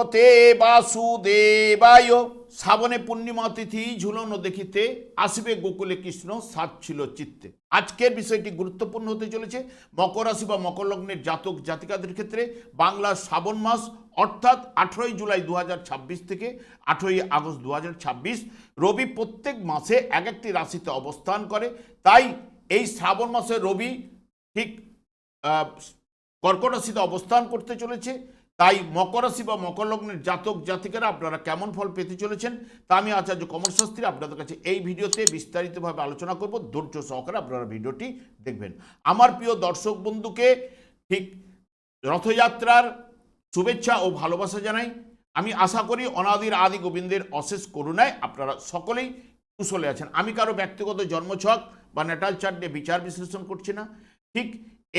ভগবতে বাসুদেবায়। শ্রাবণে পূর্ণিমা তিথি ঝুলন দেখিতে, আসিবে গোকুলে কৃষ্ণ সাত ছিল চিত্তে। আজকের বিষয়টি গুরুত্বপূর্ণ হতে চলেছে মকর রাশি বা মকর লগ্নের জাতক জাতিকাদের ক্ষেত্রে। বাংলার শ্রাবণ মাস অর্থাৎ 18 জুলাই 2026 থেকে 18 আগস্ট 2026, রবি প্রত্যেক মাসে এক একটি রাশিতে অবস্থান করে। তাই এই শ্রাবণ মাসে রবি ঠিক কর্কট রাশিতে অবস্থান করতে চলেছে। তাই মকর রাশি বা মকর লগ্নের জাতক জাতিকারা আপনারা কেমন ফল পেতে চলেছেন তা আমি আচার্য কমল শাস্ত্রী আপনাদের কাছে এই ভিডিওতে বিস্তারিতভাবে আলোচনা করব। ধৈর্য সহকারে আপনারা ভিডিওটি দেখবেন। আমার প্রিয় দর্শক বন্ধুকে ঠিক রথযাত্রার শুভেচ্ছা ও ভালোবাসা জানাই। আমি আশা করি অনাদির আদি গোবিন্দের অশেষ করুণায় আপনারা সকলেই কুশলে আছেন। আমি কারো ব্যক্তিগত জন্মছক বা ন্যাটাল চার্ট নিয়ে বিচার বিশ্লেষণ করছি না। ঠিক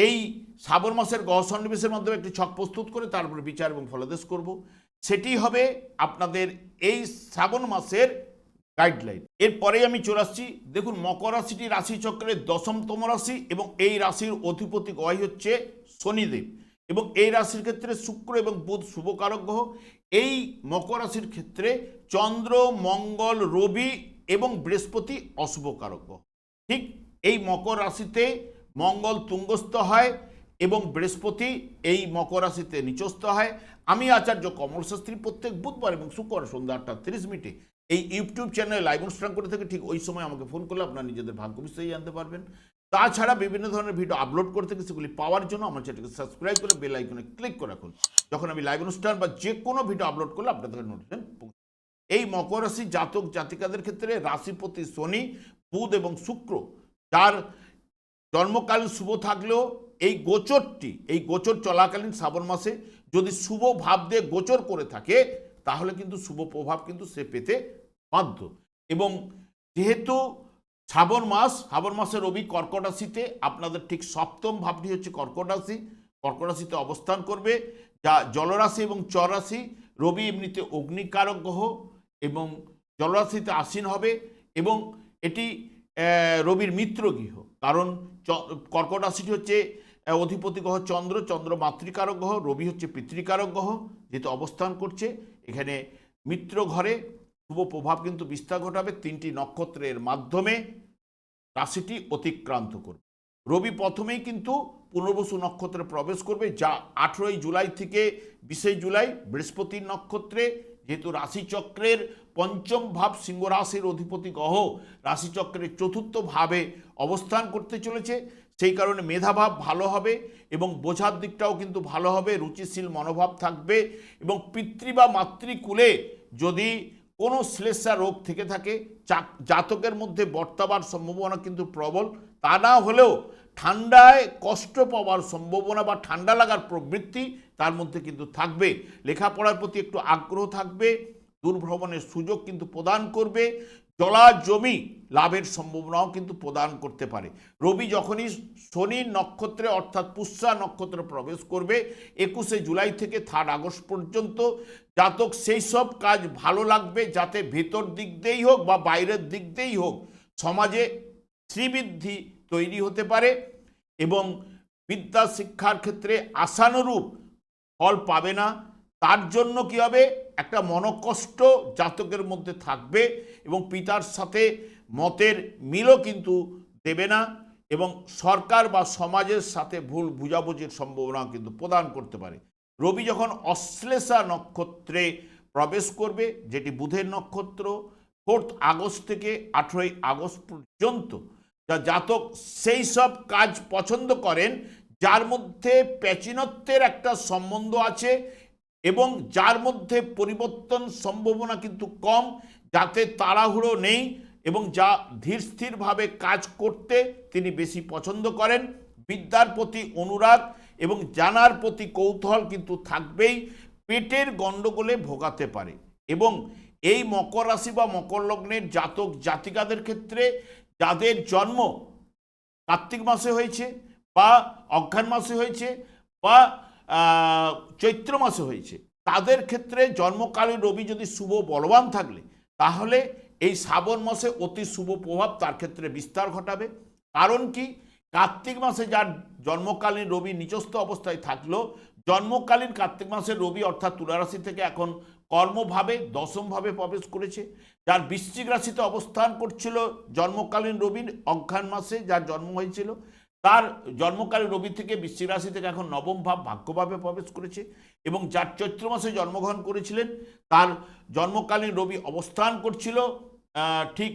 এই শ্রাবণ মাসের গ্রহ সন্নিবেশের মাধ্যমে একটি ছক প্রস্তুত করে তারপরে বিচার এবং ফলাদেশ করব। সেটি হবে আপনাদের এই শ্রাবণ মাসের গাইডলাইন। এরপরেই আমি চলে আসছি। দেখুন, মকর রাশিটি রাশিচক্রের 10তম রাশি এবং এই রাশির অধিপতি গ্রহ হচ্ছে শনিদেব এবং এই রাশির ক্ষেত্রে শুক্র এবং বুধ শুভকারক গ্রহ। এই মকর রাশির ক্ষেত্রে চন্দ্র, মঙ্গল, রবি এবং বৃহস্পতি অশুভকারক গ্রহ। ঠিক এই মকর রাশিতে মঙ্গল তুঙ্গস্থ হয় এবং বৃহস্পতি এই মকর রাশিতে নিচস্থ হয়। আমি আচার্য কমল শাস্ত্রী প্রত্যেক বুধবার এবং শুক্রবার সন্ধ্যা 8:30 এই ইউটিউব চ্যানেলে লাইভ অনুষ্ঠান করে থেকে ঠিক ওই সময় আমাকে ফোন করলে আপনারা নিজেদের ভাগ্য বিষয়ে জানতে পারবেন। তাছাড়া বিভিন্ন ধরনের ভিডিও আপলোড করে থেকে সেগুলি পাওয়ার জন্য আমার চ্যানেলকে সাবস্ক্রাইব করে বেল আইকনে ক্লিক করে রাখুন। যখন আমি লাইভ অনুষ্ঠান বা যে কোনো ভিডিও আপলোড করলে আপনাদের নোটিফিকেশন পৌঁছে। এই মকর রাশি জাতক জাতিকাদের ক্ষেত্রে রাশিপতি শনি, বুধ এবং শুক্র, যার জন্মকাল শুভ থাকলেও এই গোচর চলাকালীন শ্রাবণ মাসে যদি শুভ ভাব দিয়ে গোচর করে থাকে তাহলে কিন্তু শুভ প্রভাব কিন্তু সে পেতে বাধ্য। এবং যেহেতু শ্রাবণ মাসে রবি কর্কট রাশিতে, আপনাদের ঠিক 7ম ভাবটি হচ্ছে কর্কট রাশিতে অবস্থান করবে, যা জলরাশি এবং চর রাশি। রবি এমনিতে অগ্নিকারক গ্রহ এবং জলরাশিতে আসীন হবে এবং এটি রবির মিত্র গৃহ। কারণ কর্কট রাশিটি হচ্ছে অধিপতি গ্রহ চন্দ্র মাতৃকারক গ্রহ, রবি হচ্ছে পিতৃকারক গ্রহ। যেহেতু অবস্থান করছে এখানে মিত্র ঘরে শুভ প্রভাব কিন্তু বিস্তার ঘটাবে। 3টি নক্ষত্রের মাধ্যমে রাশিটি অতিক্রান্ত করবে। রবি প্রথমেই কিন্তু পুনর্বসু নক্ষত্রে প্রবেশ করবে, যা 18 জুলাই থেকে 20 জুলাই বৃহস্পতির নক্ষত্রে। যেহেতু রাশিচক্রের 5ম ভাব সিংহ রাশির অধিপতি গ্রহ রাশিচক্রের 4র্থ ভাবে অবস্থান করতে চলেছে, সেই কারণে মেধাভাব ভালো হবে এবং বোঝার দিকটাও কিন্তু ভালো হবে, রুচিশীল মনোভাব থাকবে। এবং পিতৃ বা মাতৃকুলে যদি কোনো শ্লেষা রোগ থেকে থাকে জাতকের মধ্যে বর্তাবার সম্ভাবনা কিন্তু প্রবল। তা না হলেও ঠান্ডায় কষ্ট পাওয়ার সম্ভাবনা বা ঠান্ডা লাগার প্রবৃত্তি তার মধ্যে কিন্তু থাকবে। লেখাপড়ার প্রতি একটু আগ্রহ থাকবে, দূরভ্রমণের সুযোগ কিন্তু প্রদান করবে, জলা জমি লাভের সম্ভাবনাও কিন্তু প্রদান করতে পারে। রবি যখনই শনির নক্ষত্রে অর্থাৎ পুষ্যা নক্ষত্রে প্রবেশ করবে 21 জুলাই থেকে 3 আগস্ট পর্যন্ত, জাতক সেই সব কাজ ভালো লাগবে যাতে ভেতর দিক দিয়েই হোক বা বাইরের দিক দিয়েই হোক সমাজে শ্রীবৃদ্ধি তৈরি হতে পারে এবং বিদ্যা শিক্ষার ক্ষেত্রে আশানুরূপ ফল পাবে না। তার জন্য কি হবে, একটা মনোকষ্ট জাতকের মধ্যে থাকবে এবং পিতার সাথে মতের মিলও কিন্তু দেবে না এবং সরকার বা সমাজের সাথে ভুল বুঝাবুঝির সম্ভাবনা কিন্তু প্রদান করতে পারে। রবি যখন অশ্লেষা নক্ষত্রে প্রবেশ করবে, যেটি বুধের নক্ষত্র, 4 আগস্ট থেকে 18 আগস্ট পর্যন্ত, যা জাতক সেই সব কাজ পছন্দ করেন যার মধ্যে প্রাচীনত্বের একটা সম্বন্ধ আছে এবং যার মধ্যে পরিবর্তন সম্ভাবনা কিন্তু কম, যাতে তাড়াহুড়ো নেই এবং যা ধীরস্থিরভাবে কাজ করতে তিনি বেশি পছন্দ করেন। বিদ্যার প্রতি অনুরাগ এবং জানার প্রতি কৌতূহল কিন্তু থাকবেই। পেটের গণ্ডগোলে ভোগাতে পারে এবং এই মকর রাশি বা মকর লগ্নের জাতক জাতিকাদের ক্ষেত্রে যাদের জন্ম কার্তিক মাসে হয়েছে বা অঘ্রাণ মাসে হয়েছে বা চৈত্র মাসে হয়েছে, তাদের ক্ষেত্রে জন্মকালীন রবি যদি শুভ বলবান থাকলে তাহলে এই শ্রাবণ মাসে অতি শুভ প্রভাব তার ক্ষেত্রে বিস্তার ঘটাবে। কারণ কি, কার্তিক মাসে যার জন্মকালীন রবি নিচস্থ অবস্থায় থাকলো জন্মকালীন কার্তিক মাসের রবি অর্থাৎ তুলা রাশি থেকে এখন কর্মভাবে দশমভাবে প্রবেশ করেছে, যার বৃশ্চিক রাশিতে অবস্থান করছিল জন্মকালীন রবির অঘ্রাণ মাসে যার জন্ম হয়েছিল, তার জন্মকালীন রবি থেকে বৃশ্চিক রাশি থেকে এখন নবম ভাব ভাগ্যভাবে প্রবেশ করেছে। এবং যার চৈত্র মাসে জন্মগ্রহণ করেছিলেন তার জন্মকালীন রবি অবস্থান করছিল ঠিক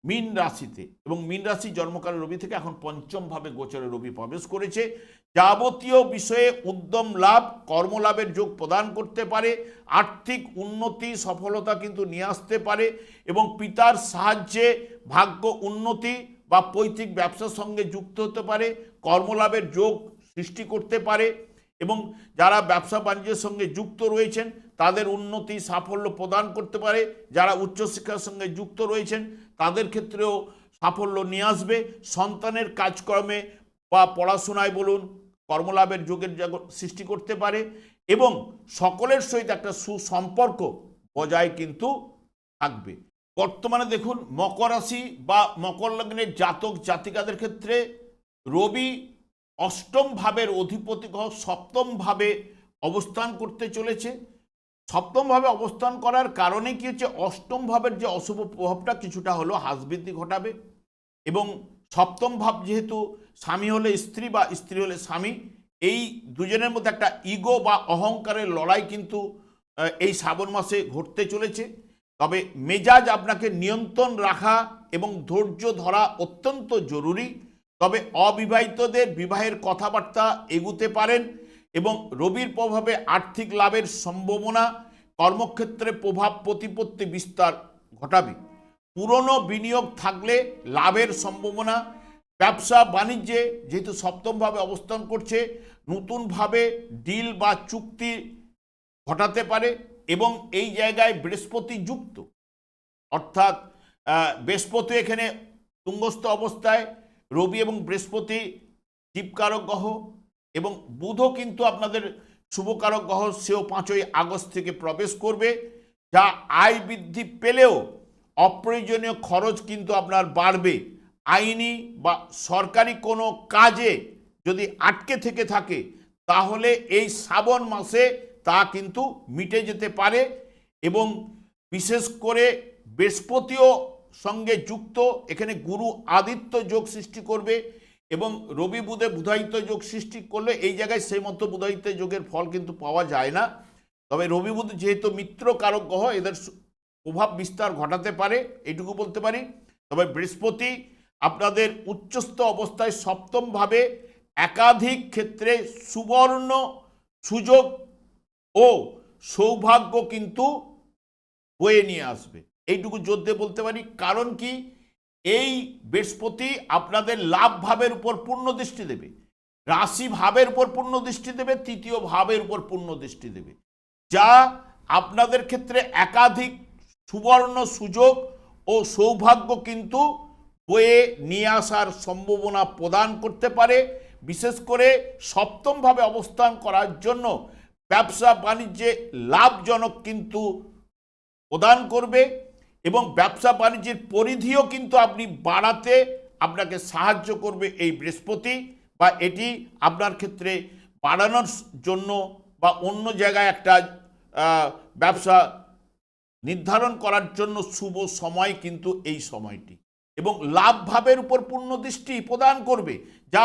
মীন রাশিতে, এবং মীন রাশি জন্মকালীন রবি থেকে এখন পঞ্চম ভাবে গোচরে রবি প্রবেশ করেছে। যাবতীয় বিষয়ে উদ্যম লাভ, কর্মলাভের যোগ প্রদান করতে পারে, আর্থিক উন্নতি সফলতা কিন্তু নিয়ে আসতে পারে, এবং পিতার সাহায্যে ভাগ্য উন্নতি বা পৈতৃক ব্যবসার সঙ্গে যুক্ত হতে পারে, কর্মলাভের যোগ সৃষ্টি করতে পারে, এবং যারা ব্যবসা বাণিজ্যের সঙ্গে যুক্ত রয়েছেন তাদের উন্নতি সাফল্য প্রদান করতে পারে, যারা উচ্চশিক্ষার সঙ্গে যুক্ত রয়েছেন তাদের ক্ষেত্রেও সাফল্য নিয়ে আসবে, সন্তানের কাজকর্মে বা পড়াশোনায় বলুন কর্মলাভের যোগের সৃষ্টি করতে পারে, এবং সকলের সহিত একটা সুসম্পর্ক বজায় কিন্তু থাকবে। বর্তমানে দেখুন মকর রাশি বা মকর লগ্নের জাতক জাতিকাদের ক্ষেত্রে রবি অষ্টম ভাবের অধিপতি গ্রহ সপ্তম ভাবে অবস্থান করতে চলেছে। সপ্তম ভাবে অবস্থান করার কারণে কি হচ্ছে, অষ্টম ভাবের যে অশুভ প্রভাবটা কিছুটা হলো হ্রাস বৃদ্ধি ঘটাবে, এবং সপ্তম ভাব যেহেতু স্বামী হলে স্ত্রী বা স্ত্রী হলে স্বামী, এই দুজনের মধ্যে একটা ইগো বা অহংকারের লড়াই কিন্তু এই শ্রাবণ মাসে ঘটতে চলেছে। তবে মেজাজ আপনাকে নিয়ন্ত্রণ রাখা এবং ধৈর্য ধরা অত্যন্ত জরুরি। তবে অবিবাহিতদের বিবাহের কথাবার্তা এগুতে পারেন, এবং রবির প্রভাবে আর্থিক লাভের সম্ভাবনা, কর্মক্ষেত্রে প্রভাব প্রতিপত্তি বিস্তার ঘটাবে। পুরনো বিনিয়োগ থাকলে লাভের সম্ভাবনা, ব্যবসা বাণিজ্যে যেহেতু সপ্তমভাবে অবস্থান করছে নতুনভাবে ডিল বা চুক্তি ঘটাতে পারে, এবং এই জায়গায় বৃহস্পতি যুক্ত, অর্থাৎ বৃহস্পতি এখানে তুঙ্গস্থ অবস্থায়, রবি এবং বৃহস্পতি দীপকারক গ্রহ, এবং বুধও কিন্তু আপনাদের শুভকারক গ্রহ, সেও 5ই আগস্ট থেকে প্রবেশ করবে, যা আয় বৃদ্ধি পেলেও অপ্রয়োজনীয় খরচ কিন্তু আপনার বাড়বে। আইনি বা সরকারি কোনো কাজে যদি আটকে থেকে থাকে তাহলে এই শ্রাবণ মাসে তা কিন্তু মিটে যেতে পারে, এবং বিশেষ করে বৃহস্পতিও সঙ্গে যুক্ত, এখানে গুরু আদিত্য যোগ সৃষ্টি করবে, এবং রবি বুধে বুধায়িত্ব যোগ সৃষ্টি করলে এই জায়গায় সেই মতো বুধায়িত্ব যোগের ফল কিন্তু পাওয়া যায় না। তবে রবি বুধ যেহেতু মিত্র কারক গ্রহ, এদের প্রভাব বিস্তার ঘটাতে পারে, এইটুকু বলতে পারি। তবে বৃহস্পতি আপনাদের উচ্চস্থ অবস্থায় সপ্তমভাবে একাধিক ক্ষেত্রে সুবর্ণ সুযোগ ও সৌভাগ্য কিন্তু বয়ে নিয়ে আসবে, এইটুকু জোর দিয়ে বলতে পারি। কারণ কি, এই বৃহস্পতি আপনাদের লাভ ভাবের উপর পূর্ণ দৃষ্টি দেবে, রাশি ভাবের উপর পূর্ণ দৃষ্টি দেবে, তৃতীয় ভাবের উপর পূর্ণ দৃষ্টি দেবে, যা আপনাদের ক্ষেত্রে একাধিক সুবর্ণ সুযোগ ও সৌভাগ্য কিন্তু বয়ে নিয়ে আসার সম্ভাবনা প্রদান করতে পারে। বিশেষ করে সপ্তমভাবে অবস্থান করার জন্য ব্যবসা বাণিজ্যে লাভজনক কিন্তু প্রদান করবে, এবং ব্যবসা বাণিজ্যের পরিধিও কিন্তু আপনি বাড়াতে আপনাকে সাহায্য করবে এই বৃহস্পতি, বা এটি আপনার ক্ষেত্রে বাড়ানোর জন্য বা অন্য জায়গায় একটা ব্যবসা নির্ধারণ করার জন্য শুভ সময় কিন্তু এই সময়টি, এবং লাভ ভাবের উপর পূর্ণ দৃষ্টি প্রদান করবে, যা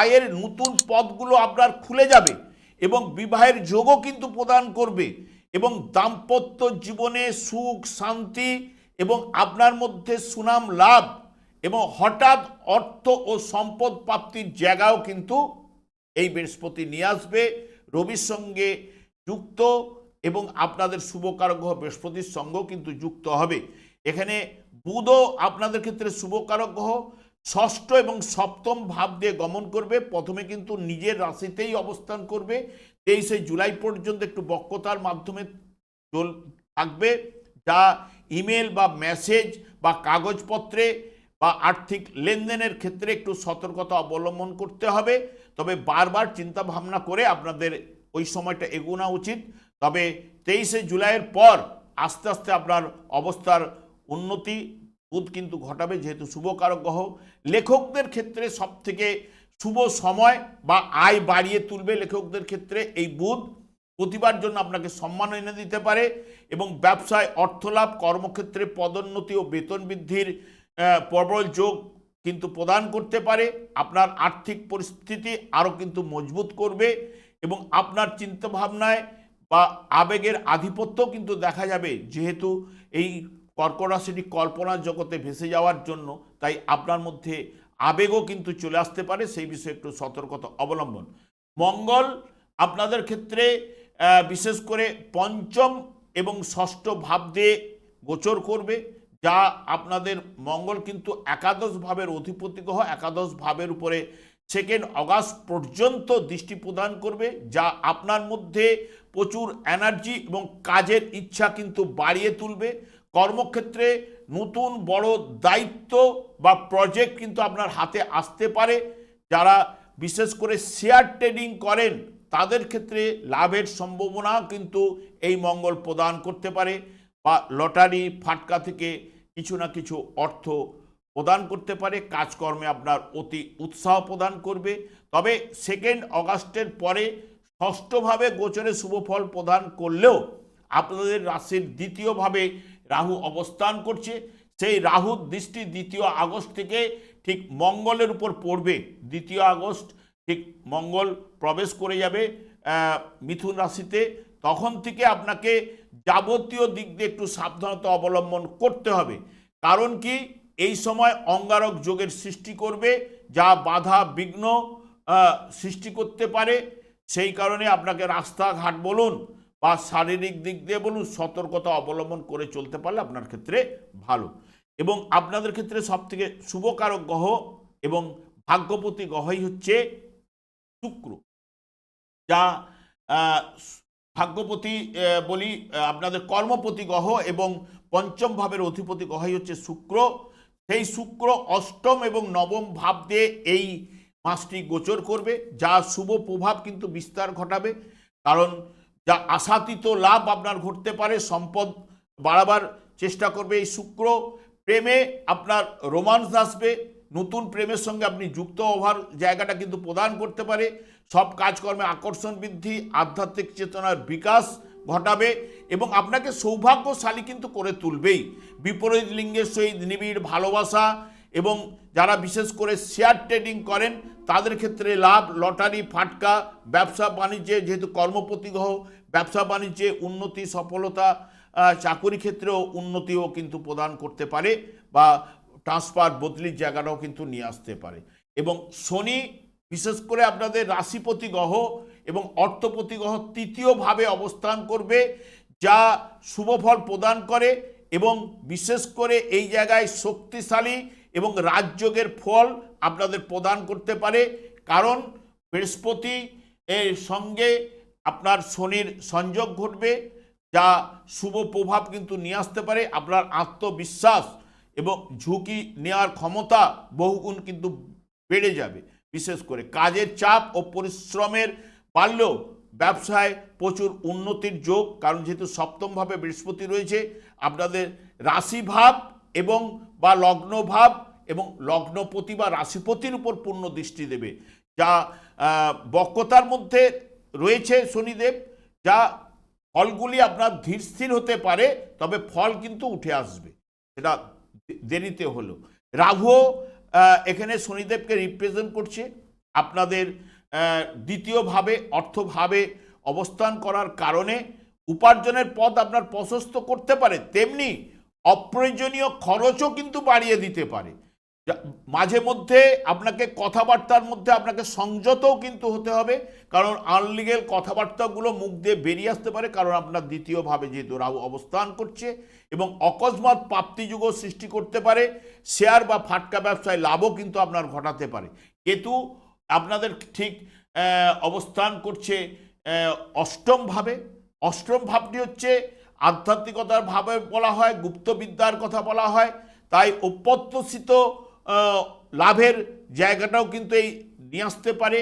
আয়ের নতুন পথগুলো আপনার খুলে যাবে, এবং বিবাহের যোগও কিন্তু প্রদান করবে, এবং দাম্পত্য জীবনে সুখ শান্তি এবং আপনার মধ্যে সুনাম লাভ এবং হঠাৎ অর্থ ও সম্পদ প্রাপ্তির জায়গাও কিন্তু এই বৃহস্পতি নিয়ে আসবে। রবির সঙ্গে যুক্ত এবং আপনাদের শুভকারক গ্রহ বৃহস্পতির সঙ্গেও কিন্তু যুক্ত হবে। এখানে বুধও আপনাদের ক্ষেত্রে শুভকারক গ্রহ, ষষ্ঠ এবং সপ্তম ভাব দিয়ে গমন করবে। প্রথমে কিন্তু নিজের রাশিতেই অবস্থান করবে, 23শে জুলাই পর্যন্ত একটু বক্রতার মাধ্যমে থাকবে, যা ইমেল বা মেসেজ বা কাগজপত্রে বা আর্থিক লেনদেনের ক্ষেত্রে একটু সতর্কতা অবলম্বন করতে হবে। তবে বারবার চিন্তা ভাবনা করে আপনাদের ওই সময়টা এগোনো উচিত। তবে 23শে জুলাইয়ের পর আস্তে আস্তে আপনার অবস্থার উন্নতি বুধ কিন্তু ঘটাবে, যেহেতু শুভকারক গ্রহ। লেখকদের ক্ষেত্রে সবথেকে শুভ সময় বা আয় বাড়িয়ে তুলবে লেখকদের ক্ষেত্রে এই বুধ। প্রতিবার জন্য আপনাকে সম্মান এনে দিতে পারে এবং ব্যবসায় অর্থলাভ, কর্মক্ষেত্রে পদোন্নতি ও বেতন বৃদ্ধির প্রবল যোগ কিন্তু প্রদান করতে পারে। আপনার আর্থিক পরিস্থিতি আরও কিন্তু মজবুত করবে এবং আপনার চিন্তাভাবনায় বা আবেগের আধিপত্য কিন্তু দেখা যাবে, যেহেতু এই কর্কট রাশিটি কল্পনার জগতে ভেসে যাওয়ার জন্য, তাই আপনার মধ্যে আবেগও কিন্তু চলে আসতে পারে, সেই বিষয়ে একটু সতর্কতা অবলম্বন। মঙ্গল আপনাদের ক্ষেত্রে বিশেষ করে পঞ্চম এবং ষষ্ঠ ভাব দিয়ে গোচর করবে, যা আপনাদের মঙ্গল কিন্তু একাদশ ভাবের অধিপতি গ্রহ, একাদশ ভাবের উপরে 2 অগাস্ট পর্যন্ত দৃষ্টি প্রদান করবে, যা আপনার মধ্যে প্রচুর এনার্জি এবং কাজের ইচ্ছা কিন্তু বাড়িয়ে তুলবে। কর্মক্ষেত্রে নতুন বড় দায়িত্ব বা প্রজেক্ট কিন্তু আপনার হাতে আসতে পারে। যারা বিশেষ করে শেয়ার ট্রেডিং করেন তাদের ক্ষেত্রে লাভের সম্ভাবনা কিন্তু এই মঙ্গল প্রদান করতে পারে, বা লটারি ফাটকা থেকে কিছু না কিছু অর্থ প্রদান করতে পারে। কাজকর্মে আপনার অতি উৎসাহ প্রদান করবে। তবে 2 অগাস্টের পরে ষষ্ঠভাবে গোচরে শুভ ফল প্রদান করলেও আপনাদের রাশির দ্বিতীয়ভাবে রাহু অবস্থান করছে। সেই রাহুর দৃষ্টি 2 আগস্ট থেকে ঠিক মঙ্গলের উপর পড়বে। 2 আগস্ট ঠিক মঙ্গল প্রবেশ করে যাবে মিথুন রাশিতে। তখন থেকে আপনাকে যাবতীয় দিক দিয়ে একটু সাবধানতা অবলম্বন করতে হবে। কারণ কি, এই সময় অঙ্গারক যোগের সৃষ্টি করবে, যা বাধা বিঘ্ন সৃষ্টি করতে পারে। সেই কারণে আপনাকে রাস্তাঘাট বলুন বা শারীরিক দিক দিয়ে বলুন, সতর্কতা অবলম্বন করে চলতে পারলে আপনার ক্ষেত্রে ভালো। এবং আপনাদের ক্ষেত্রে সবথেকে শুভকারক গ্রহ এবং ভাগ্যপতি গ্রহই হচ্ছে শুক্র, যা ভাগ্যপতি বলি আপনাদের কর্মপতি গ্রহ এবং পঞ্চম ভাবের অধিপতি গ্রহই হচ্ছে শুক্র। সেই শুক্র অষ্টম এবং নবম ভাব দিয়ে এই মাসটি গোচর করবে, যা শুভ প্রভাব কিন্তু বিস্তার ঘটাবে। কারণ যা আশাতীত লাভ আপনার ঘটতে পারে, সম্পদ বাড়াবার চেষ্টা করবে এই শুক্র। প্রেমে আপনার রোমান্স আসবে, নতুন প্রেমের সঙ্গে আপনি যুক্ত হওয়ার জায়গাটা কিন্তু প্রদান করতে পারে। সব কাজকর্মে আকর্ষণ বৃদ্ধি, আধ্যাত্মিক চেতনার বিকাশ ঘটাবে এবং আপনাকে সৌভাগ্যশালী কিন্তু করে তুলবেই। বিপরীত লিঙ্গের সহিত নিবিড় ভালোবাসা এবং যারা বিশেষ করে শেয়ার ট্রেডিং করেন তাদের ক্ষেত্রে লাভ, লটারি ফাটকা, ব্যবসা বাণিজ্যে যেহেতু কর্মপতি গ্রহ, ব্যবসা বাণিজ্যে উন্নতি, সফলতা, চাকরি ক্ষেত্রেও উন্নতিও কিন্তু প্রদান করতে পারে, বা ট্রান্সফার বদলির জায়গাটাও কিন্তু নিয়ে আসতে পারে। এবং শনি বিশেষ করে আপনাদের রাশিপতি গ্রহ এবং অর্থপতি গ্রহ 3য় ভাবে অবস্থান করবে, যা শুভফল প্রদান করে এবং বিশেষ করে এই জায়গায় শক্তিশালী এবং রাজযোগের ফল আপনাদের প্রদান করতে পারে। কারণ বৃহস্পতি এর সঙ্গে আপনার শনির সংযোগ ঘটবে, যা শুভ প্রভাব কিন্তু নিয়ে আসতে পারে। আপনার আত্মবিশ্বাস এবং ঝুঁকি নেওয়ার ক্ষমতা বহুগুণ কিন্তু বেড়ে যাবে। বিশেষ করে কাজের চাপ ও পরিশ্রমের বাড়লেও ব্যবসায় প্রচুর উন্নতির যোগ, কারণ যেহেতু সপ্তমভাবে বৃহস্পতি রয়েছে, আপনাদের রাশিভাব এবং বা লগ্নভাব এবং লগ্নপতি বা রাশিপতির উপর পূর্ণ দৃষ্টি দেবে, যা বক্রতার মধ্যে রয়েছে শনিদেব, যা ফলগুলি আপনার ধীর স্থির হতে পারে, তবে ফল কিন্তু উঠে আসবে, সেটা দেরিতে হলো। রাহু এখানে শনিদেবকে রিপ্রেজেন্ট করছে। আপনাদের দ্বিতীয়ভাবে অর্থভাবে অবস্থান করার কারণে উপার্জনের পথ আপনার প্রশস্ত করতে পারে, তেমনি অপ্রয়োজনীয় খরচও কিন্তু বাড়িয়ে দিতে পারে। মাঝে মধ্যে আপনাকে কথাবার্তার মধ্যে আপনাকে সংযতও কিন্তু হতে হবে, কারণ আনলিগেল কথাবার্তাগুলো মুখ দিয়ে বেরিয়ে আসতে পারে, কারণ আপনার দ্বিতীয়ভাবে যেহেতু রাহু অবস্থান করছে এবং অকস্মাৎ প্রাপ্তিযোগও সৃষ্টি করতে পারে। শেয়ার বা ফাটকা ব্যবসায় লাভও কিন্তু আপনার ঘটাতে পারে। কেতু আপনাদের ঠিক অবস্থান করছে অষ্টম ভাবে। অষ্টম ভাবটি হচ্ছে আধ্যাত্মিকতার ভাবে বলা হয়, গুপ্তবিদ্যার কথা বলা হয়, তাই অপ্রত্যাশিত লাভের জায়গাটাও কিন্তু এই নিয়ে আসতে পারে।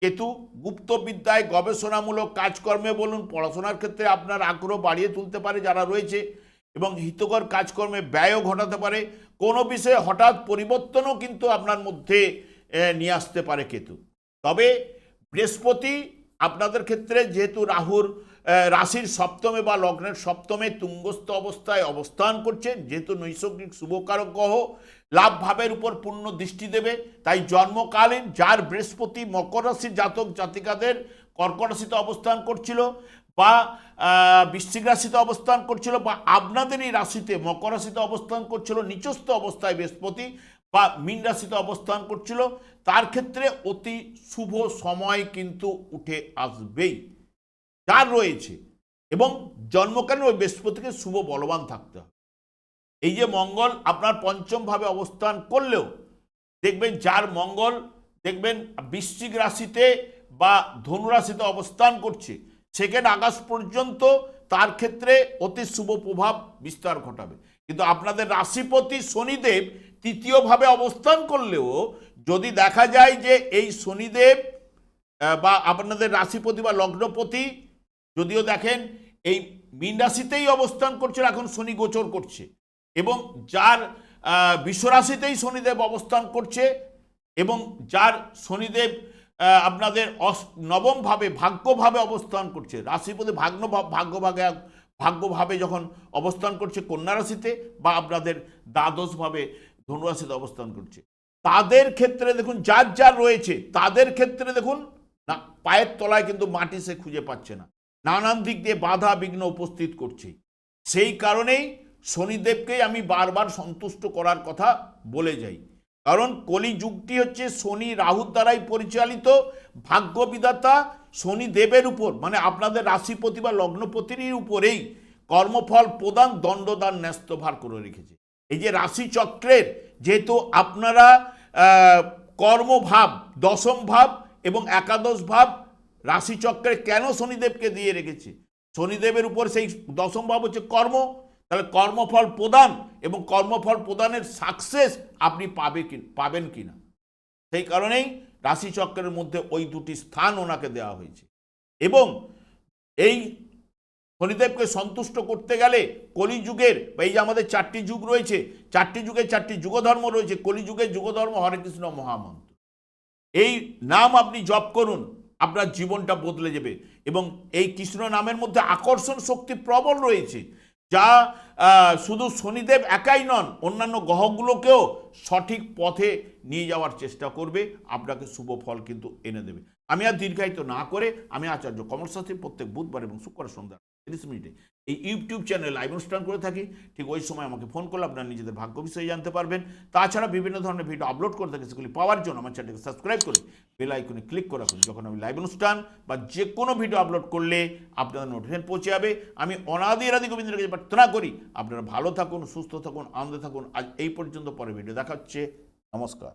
কেতু গুপ্তবিদ্যায় গবেষণামূলক কাজকর্মে বলুন, পড়াশোনার ক্ষেত্রে আপনার আগ্রহ বাড়িয়ে তুলতে পারে যারা রয়েছে, এবং হিতকর কাজকর্মে ব্যয়ও ঘটাতে পারে। কোনো বিষয়ে হঠাৎ পরিবর্তনও কিন্তু আপনার মধ্যে নিয়ে আসতে পারে কেতু। তবে বৃহস্পতি আপনাদের ক্ষেত্রে যেহেতু রাহুর রাশির সপ্তমে বা লগ্নের সপ্তমে তুঙ্গস্থ অবস্থায় অবস্থান করছে, যেহেতু নৈসর্গিক শুভকারক গ্রহ লাভ ভাবের উপর পূর্ণ দৃষ্টি দেবে, তাই জন্মকালীন যার বৃহস্পতি মকর রাশির জাতক জাতিকাদের কর্কট রাশিতে অবস্থান করছিল বা বৃশ্চিক রাশিতে অবস্থান করছিল বা আপনাদেরই রাশিতে মকর রাশিতে অবস্থান করছিল নিচস্থ অবস্থায় বৃহস্পতি বা মীন রাশিতে অবস্থান করছিল, তার ক্ষেত্রে অতি শুভ সময় কিন্তু উঠে আসবেই যার রয়েছে। এবং জন্মকালীন ওই বৃহস্পতিকে শুভ বলবান থাকতে হবে। এই যে মঙ্গল আপনার পঞ্চম ভাবে অবস্থান করলেও দেখবেন যার মঙ্গল দেখবেন বৃশ্চিক রাশিতে বা ধনু রাশিতে অবস্থান করছে, 2 আগস্ট পর্যন্ত তার ক্ষেত্রে অতি শুভ প্রভাব বিস্তার ঘটাবে। কিন্তু আপনাদের রাশিপতি শনিদেব তৃতীয়ভাবে অবস্থান করলেও যদি দেখা যায় যে এই শনিদেব বা আপনাদের রাশিপতি বা লগ্নপতি যদিও দেখেন এই মীন রাশিতেই অবস্থান করছে, এখন শনি গোচর করছে, এবং যার বিশ্বরাশিতেই শনিদেব অবস্থান করছে এবং যার শনিদেব আপনাদের নবমভাবে ভাগ্যভাবে অবস্থান করছে, রাশিপতি ভাগ্যভাবে যখন অবস্থান করছে কন্যা রাশিতে বা আপনাদের দ্বাদশভাবে ধনুরাশিতে অবস্থান করছে, তাদের ক্ষেত্রে দেখুন যার যার রয়েছে তাদের ক্ষেত্রে দেখুন না পায়ের তলায় কিন্তু মাটি সে খুঁজে পাচ্ছে না, নানান দিক দিয়ে বাধা বিঘ্ন উপস্থিত করছে। সেই কারণেই শনিদেবকেই আমি বারবার সন্তুষ্ট করার কথা বলে যাই, কারণ কলিযুগটি হচ্ছে শনি রাহুর দ্বারাই পরিচালিত। ভাগ্যবিধাতা শনিদেবের উপর মানে আপনাদের রাশিপতি বা লগ্নপতির উপরেই কর্মফল প্রদান দণ্ডদান ন্যস্তভার করে রেখেছে। এই যে রাশিচক্রের যেহেতু আপনারা কর্মভাব দশম ভাব এবং একাদশ ভাব রাশিচক্রে কেন শনিদেবকে দিয়ে রেখেছে, শনিদেবের উপর সেই দশম ভাব হচ্ছে কর্ম, তাহলে কর্মফল প্রদান এবং কর্মফল প্রদানের সাকসেস আপনি পাবেন কিনা, সেই কারণেই রাশিচক্রের মধ্যে ওই দুটি স্থান ওনাকে দেওয়া হয়েছে। এবং এই শনিদেবকে সন্তুষ্ট করতে গেলে কলিযুগের এই যে আমাদের 4টি যুগ রয়েছে, 4টি যুগে 4টি যুগধর্ম রয়েছে, কলিযুগের যুগধর্ম হরে কৃষ্ণ মহামন্ত্র, এই নাম আপনি জপ করুন, আপনার জীবনটা বদলে যাবে। এবং এই কৃষ্ণ নামের মধ্যে আকর্ষণ শক্তি প্রবল রয়েছে, যা শুধু শনিদেব একাই নন, অন্যান্য গ্রহগুলোকেও সঠিক পথে নিয়ে যাওয়ার চেষ্টা করবে, আপনাকে শুভ ফল কিন্তু এনে দেবে। আমি আর দীর্ঘায়িত না করে আমি আচার্য কমল শাস্ত্রী প্রত্যেক বুধবার এবং শুক্রবার সন্ধ্যা 30 মিনিটে এই ইউটিউব চ্যানেল লাইভ অনুষ্ঠান করে থাকি। ঠিক ওই সময় আমাকে ফোন করলে আপনারা নিজেদের ভাগ্য বিষয়ে জানতে পারবেন। তাছাড়া বিভিন্ন ধরনের ভিডিও আপলোড করে থাকি, সেগুলি পাওয়ার জন্য আমার চ্যানেলকে সাবস্ক্রাইব করে বেল আইকনে ক্লিক করে রাখুন। যখন আমি লাইভ অনুষ্ঠান বা যে কোনো ভিডিও আপলোড করলে আপনাদের নোটিফিকেশন পৌঁছে যাবে। আমি অনাদি রাধি গোবিন্দের কাছে প্রার্থনা করি আপনারা ভালো থাকুন, সুস্থ থাকুন, আনন্দে থাকুন। আজ এই পর্যন্ত, পরে ভিডিও দেখা হচ্ছে। নমস্কার।